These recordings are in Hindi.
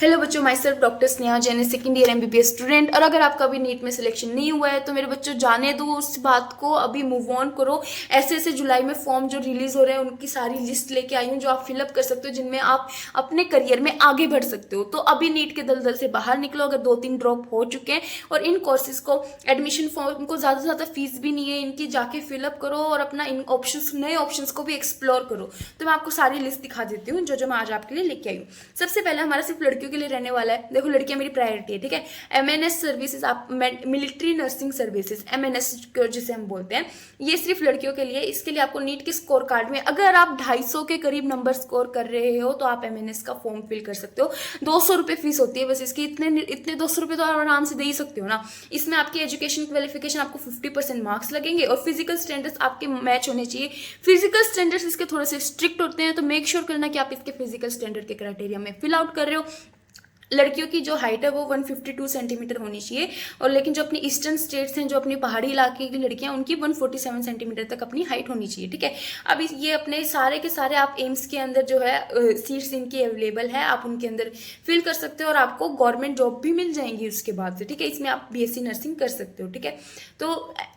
हेलो बच्चों, my self doctor Sneha Jain, second year MBBS student. और अगर आपका भी नीट में सिलेक्शन नहीं हुआ है तो मेरे बच्चों जाने दो उस बात को, अभी मूव ऑन करो। ऐसे ऐसे जुलाई में फॉर्म जो रिलीज हो रहे हैं उनकी सारी लिस्ट लेके आई हूँ जो आप फिलअप कर सकते हो, जिनमें आप अपने करियर में आगे बढ़ सकते हो। तो अभी नीट के दलदल से बाहर निकलो अगर 2-3 ड्रॉप हो चुके हैं। और इन कोर्सेज को एडमिशन फॉर्म को ज़्यादा से ज़्यादा फीस भी नहीं है इनकी, जाके फिलअप करो और अपना इन ऑप्शंस, नए ऑप्शंस को भी एक्सप्लोर करो। तो मैं आपको सारी लिस्ट दिखा देती हूँ जो जो मैं आज आपके लिए लेके आई हूँ। सबसे पहले हमारा सिर्फ लड़कियों के लिए रहने वाला है। देखो, लड़कियां मेरी प्रायोरिटी है, ठीक है। एमएनएस सर्विसेज, आप मिलिट्री नर्सिंग सर्विसेज, एमएनएस जिसे हम बोलते हैं, ये सिर्फ लड़कियों के लिए। इसके लिए आपको नीट के स्कोर कार्ड में अगर आप 250 के करीब नंबर स्कोर कर रहे हो तो आप एमएनएस का फॉर्म फिल कर सकते हो। 200 रुपये फीस होती है बस इसकी। इतने 200 रुपये तो आप आराम से दे ही सकते हो ना। इसमें आपकी एजुकेशन क्वालिफिकेशन, आपको 50% मार्क्स लगेंगे और फिजिकल स्टैंडर्ड्स आपके मैच होने चाहिए। फिजिकल स्टैंडर्ड्स इसके थोड़े से स्ट्रिक्ट होते हैं, तो मेक श्योर करना कि आप इसके फिजिकल स्टैंडर्ड के क्राइटेरिया में फिल आउट कर रहे हो। लड़कियों की जो हाइट है वो 152 सेंटीमीटर होनी चाहिए, और लेकिन जो अपनी ईस्टर्न स्टेट्स हैं, जो अपनी पहाड़ी इलाके की लड़कियां, उनकी 147 सेंटीमीटर तक अपनी हाइट होनी चाहिए, ठीक है। अब ये अपने सारे के सारे आप एम्स के अंदर जो है सीट्स इनकी अवेलेबल है, आप उनके अंदर फिल कर सकते हो और आपको गवर्नमेंट जॉब भी मिल जाएंगी उसके बाद से, ठीक है। इसमें आप बीएससी नर्सिंग कर सकते हो, ठीक है। तो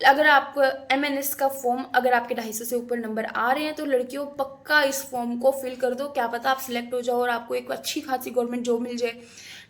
अगर आप एमएनएस का फॉर्म, अगर आपके 250 से ऊपर नंबर आ रहे हैं तो लड़कियों पक्का इस फॉर्म को फिल कर दो। क्या पता आप सिलेक्ट हो जाओ और आपको एक अच्छी खासी गवर्नमेंट जॉब मिल जाए।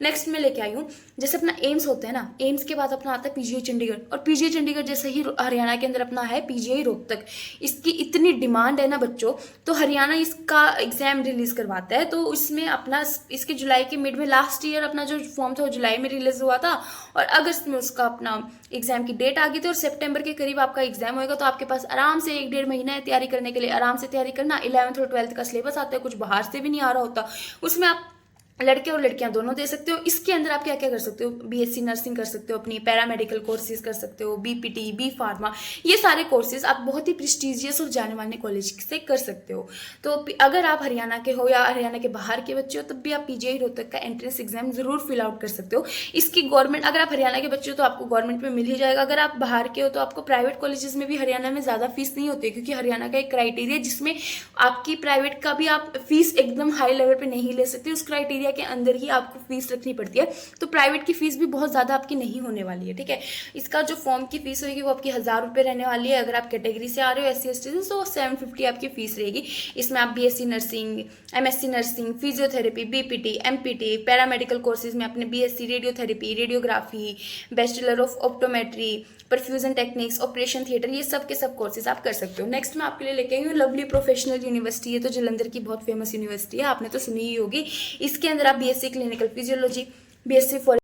नेक्स्ट में लेके आई हूँ, जैसे अपना एम्स होता है ना, एम्स के बाद अपना आता है पीजीआई चंडीगढ़, और पीजीआई चंडीगढ़ जैसे ही हरियाणा के अंदर अपना है पीजीआई रोहतक। इसकी इतनी डिमांड है ना बच्चों, तो हरियाणा इसका एग्जाम रिलीज करवाता है। तो इसमें अपना इसके जुलाई के मिड में, लास्ट ईयर अपना जो फॉर्म था वो जुलाई में रिलीज हुआ था और अगस्त में उसका अपना एग्जाम की डेट आ गई थी और सितंबर के करीब आपका एग्जाम होएगा। तो आपके पास आराम से 1-1.5 महीना है तैयारी करने के लिए। आराम से तैयारी करना। 11th और 12th का सिलेबस आता है, कुछ बाहर से भी नहीं आ रहा होता। उसमें आप लड़के और लड़कियां दोनों दे सकते हो। इसके अंदर आप क्या क्या कर सकते हो, बीएससी नर्सिंग कर सकते हो, अपनी पैरामेडिकल कोर्सेज कर सकते हो, बीपीटी, बी फार्मा, ये सारे कोर्सेज आप बहुत ही प्रेस्टिजियस और जाने माने कॉलेज से कर सकते हो। तो अगर आप हरियाणा के हो या हरियाणा के बाहर के बच्चे हो तब भी आप पीजीआई रोहतक का एंट्रेंस एग्जाम जरूर फिल आउट कर सकते हो। इसकी गवर्नमेंट, अगर आप हरियाणा के बच्चे हो तो आपको गवर्नमेंट में मिल ही जाएगा। अगर आप बाहर के हो तो आपको प्राइवेट कॉलेजेस में भी हरियाणा में ज़्यादा फीस नहीं होती है, क्योंकि हरियाणा का एक क्राइटेरिया जिसमें आपकी प्राइवेट का भी आप फीस एकदम हाई लेवल पर नहीं ले सकते, उस क्राइटेरिया के अंदर ही आपको फीस रखनी पड़ती है। तो प्राइवेट की फीस भी बहुत ज़्यादा आपकी नहीं होने वाली है, ठीक है। इसका जो फॉर्म की फीस होगी वो आपकी 1000 रुपये रहने वाली है। अगर आप कैटेगरी से आ रहे हो SC ST से तो 750 आपकी फीस रहेगी। इसमें आप BSc nursing, MSc nursing, physiotherapy, BPT, empty, paramedical courses में अपने BSc radiotherapy, radiography, bachelor of optometry, perfusion techniques, operation theatre, ये सब के सब कोर्सेज आप कर सकते हो। नेक्स्ट मैं आपके लिए लेके आई हूँ लवली प्रोफेशनल यूनिवर्सिटी। ये तो जलंधर की बहुत फेमस यूनिवर्सिटी है, आपने तो सुनी ही होगी। इसके अंदर आप BSc clinical physiology, BSc for,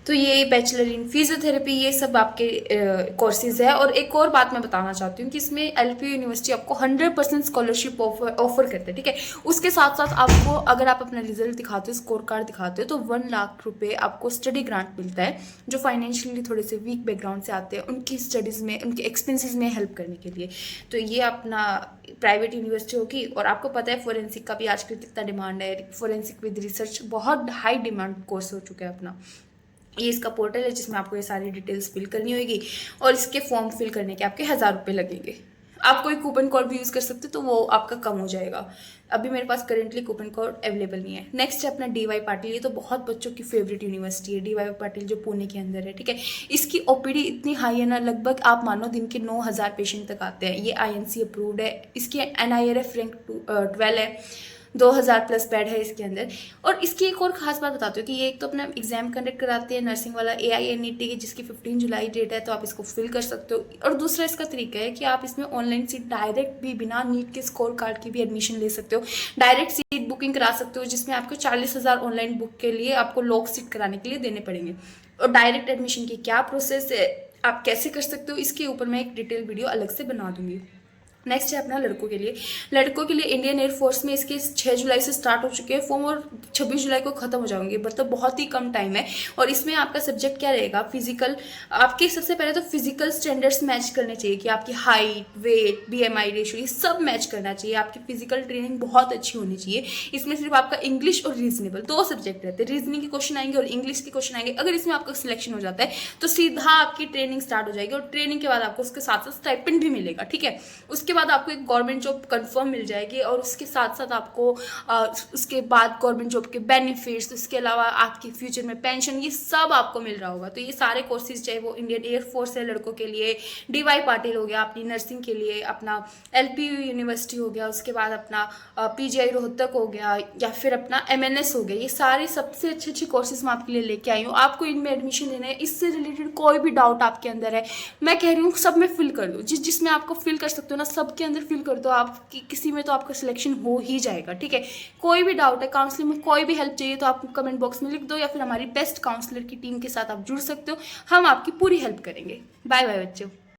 तो ये बैचलर इन फिजियोथेरेपी, ये सब आपके कोर्सेज है। और एक और बात मैं बताना चाहती हूँ कि इसमें एलपीयू यूनिवर्सिटी आपको 100% स्कॉलरशिप ऑफर करते हैं, ठीक है। उसके साथ साथ आपको, अगर आप अपना रिजल्ट दिखाते हो, स्कोर कार्ड दिखाते हो, तो 1 लाख रुपए आपको स्टडी ग्रांट मिलता है, जो फाइनेंशियली थोड़े से वीक बैकग्राउंड से आते हैं उनकी स्टडीज़ में, उनके एक्सपेंसेस में हेल्प करने के लिए। तो ये अपना प्राइवेट यूनिवर्सिटी होगी। और आपको पता है फोरेंसिक का भी आजकल कितना डिमांड है, फोरेंसिक विद रिसर्च बहुत हाई डिमांड कोर्स हो चुका है अपना। ये इसका पोर्टल है जिसमें आपको ये सारी डिटेल्स फिल करनी होगी और इसके फॉर्म फिल करने के आपके 1000 रुपये लगेंगे। आप कोई कूपन कोड भी यूज़ कर सकते हो तो वो आपका कम हो जाएगा। अभी मेरे पास करेंटली कूपन कोड अवेलेबल नहीं है। नेक्स्ट है अपना डीवाई पाटिल। ये तो बहुत बच्चों की फेवरेट यूनिवर्सिटी है डीवाई पाटिल, जो पुणे के अंदर है, ठीक है। इसकी ओपीडी इतनी हाई है ना, लगभग आप मानो दिन के 9000 पेशेंट तक आते हैं। ये आईएनसी अप्रूव्ड है। इसकी NIRF रैंक 12 है। 2000 प्लस बेड है इसके अंदर। और इसकी एक और खास बात बताती हूँ कि ये एक तो अपना एग्जाम कंडक्ट कराते हैं नर्सिंग वाला AINET की, जिसकी 15 जुलाई डेट है, तो आप इसको फिल कर सकते हो। और दूसरा इसका तरीका है कि आप इसमें ऑनलाइन सीट डायरेक्ट भी बिना नीट के स्कोर कार्ड की भी एडमिशन ले सकते हो। डायरेक्ट सीट बुकिंग करा सकते हो, जिसमें आपको 40,000 ऑनलाइन बुक के लिए आपको लॉक सीट कराने के लिए देने पड़ेंगे। और डायरेक्ट एडमिशन की क्या प्रोसेस है, आप कैसे कर सकते हो, इसके ऊपर मैं एक डिटेल वीडियो अलग से बना दूंगी। नेक्स्ट है अपना लड़कों के लिए। लड़कों के लिए इंडियन एयरफोर्स में इसके 6 जुलाई से स्टार्ट हो चुके हैं फॉर्म और 26 जुलाई को खत्म हो जाएंगे, मतलब बहुत ही कम टाइम है। और इसमें आपका सब्जेक्ट क्या रहेगा, फिजिकल। आपके सबसे पहले तो फिजिकल स्टैंडर्ड्स मैच करने चाहिए कि आपकी हाइट, वेट, BMI रेशियो, ये सब मैच करना चाहिए। आपकी फिजिकल ट्रेनिंग बहुत अच्छी होनी चाहिए। इसमें सिर्फ आपका इंग्लिश और रीजनेबल 2 सब्जेक्ट रहते हैं। रीजनिंग के क्वेश्चन आएंगे और इंग्लिश के क्वेश्चन आएंगे। अगर इसमें आपका सिलेक्शन हो जाता है तो सीधा आपकी ट्रेनिंग स्टार्ट हो जाएगी और ट्रेनिंग के बाद आपको उसके साथ साथ स्टाइपेंड भी मिलेगा, ठीक है। उसके उसके बाद आपको एक गवर्नमेंट जॉब कंफर्म मिल जाएगी और उसके साथ साथ आपको उसके बाद गवर्नमेंट जॉब के बेनिफिट्स, उसके अलावा आपकी फ्यूचर में पेंशन, ये सब आपको मिल रहा होगा। तो ये सारे कोर्सेज, चाहे वो इंडियन एयरफोर्स है लड़कों के लिए, DY पाटिल हो गया अपनी नर्सिंग के लिए, अपना LPU यूनिवर्सिटी हो गया, उसके बाद अपना PGI रोहतक हो गया, या फिर अपना MNS हो गया, ये सारे सबसे अच्छे अच्छे कोर्सेज मैं आपके लिए लेके आई हूँ। आपको इनमें एडमिशन लेना है, इससे रिलेटेड कोई भी डाउट आपके अंदर है, मैं कह रही हूँ सब में फिल कर दो, जिसमें आपको फिल कर सकते हो ना, सबके अंदर फिल कर दो। आप किसी में तो आपका सिलेक्शन हो ही जाएगा, ठीक है। कोई भी डाउट है, काउंसलिंग में कोई भी हेल्प चाहिए तो आप कमेंट बॉक्स में लिख दो, या फिर हमारी बेस्ट काउंसलर की टीम के साथ आप जुड़ सकते हो, हम आपकी पूरी हेल्प करेंगे। बाय बाय बच्चों।